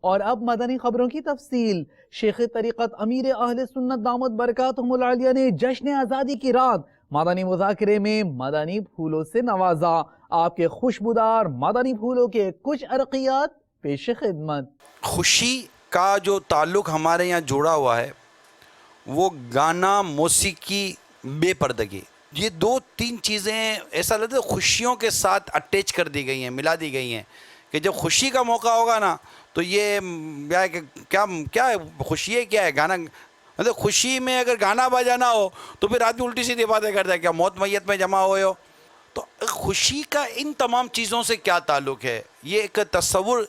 اور اب مدنی خبروں کی تفصیل۔ شیخ طریقت امیر اہل سنت دامت برکاتہم العالیہ نے جشن آزادی کی رات مدنی مذاکرے میں مدنی پھولوں سے نوازا۔ آپ کے خوشبودار مدنی پھولوں کے کچھ عرقیات پیش خدمت۔ خوشی کا جو تعلق ہمارے یہاں جوڑا ہوا ہے وہ گانا، موسیقی، بے پردگی، یہ دو تین چیزیں ایسا لگتا ہے خوشیوں کے ساتھ اٹیچ کر دی گئی ہیں، ملا دی گئی ہیں کہ جب خوشی کا موقع ہوگا نا تو یہ کیا خوشی ہے، کیا ہے گانا، مطلب خوشی میں اگر گانا بجانا ہو تو پھر آدمی الٹی سیدھی باتیں کرتا ہے، کیا موت میت میں جمع ہوئے ہو۔ تو خوشی کا ان تمام چیزوں سے کیا تعلق ہے، یہ ایک تصور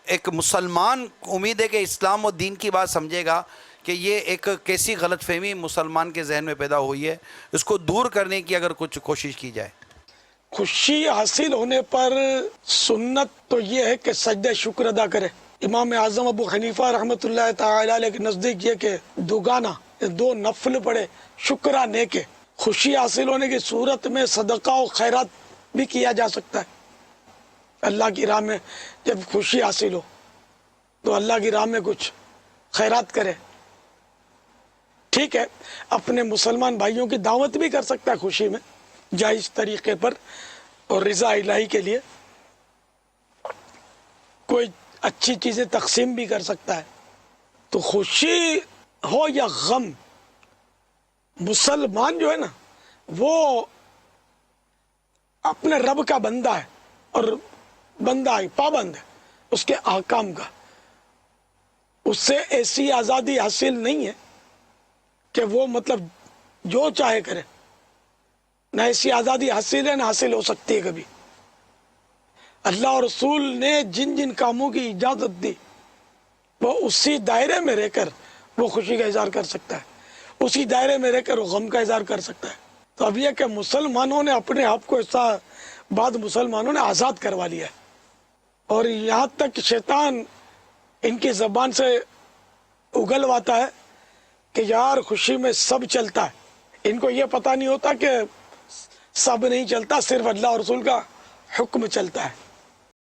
ایک مسلمان، امید ہے کہ اسلام و دین کی بات سمجھے گا کہ یہ ایک کیسی غلط فہمی مسلمان کے ذہن میں پیدا ہوئی ہے، اس کو دور کرنے کی اگر کچھ کوشش کی جائے۔ خوشی حاصل ہونے پر سنت تو یہ ہے کہ سجدہ شکر ادا کرے۔ امام اعظم ابو حنیفہ رحمۃ اللہ تعالی علیہ کے نزدیک یہ کہ دو نفل پڑے شکرانے کے، خوشی حاصل ہونے کی صورت میں صدقہ و خیرات بھی کیا جا سکتا ہے۔ اللہ کی راہ میں جب خوشی حاصل ہو تو اللہ کی راہ میں کچھ خیرات کرے، ٹھیک ہے۔ اپنے مسلمان بھائیوں کی دعوت بھی کر سکتا ہے خوشی میں جائز طریقے پر، اور رضا الہی کے لیے کوئی اچھی چیزیں تقسیم بھی کر سکتا ہے۔ تو خوشی ہو یا غم، مسلمان جو ہے نا وہ اپنے رب کا بندہ ہے، اور بندہ ہے، پابند ہے اس کے احکام کا۔ اس سے ایسی آزادی حاصل نہیں ہے کہ وہ مطلب جو چاہے کرے، نہ ایسی آزادی حاصل ہے نہ حاصل ہو سکتی ہے کبھی۔ اللہ اور رسول نے جن جن کاموں کی اجازت دی وہ اسی دائرے میں رہ کر وہ خوشی کا اظہار کر سکتا ہے، اسی دائرے میں رہ کر وہ غم کا اظہار کر سکتا ہے۔ تو اب یہ کہ مسلمانوں نے اپنے آپ کو ایسا بعد مسلمانوں نے آزاد کروا لیا ہے، اور یہاں تک شیطان ان کی زبان سے اگلواتا ہے کہ یار خوشی میں سب چلتا ہے۔ ان کو یہ پتہ نہیں ہوتا کہ سب نہیں چلتا، صرف اللہ اور رسول کا حکم چلتا ہے۔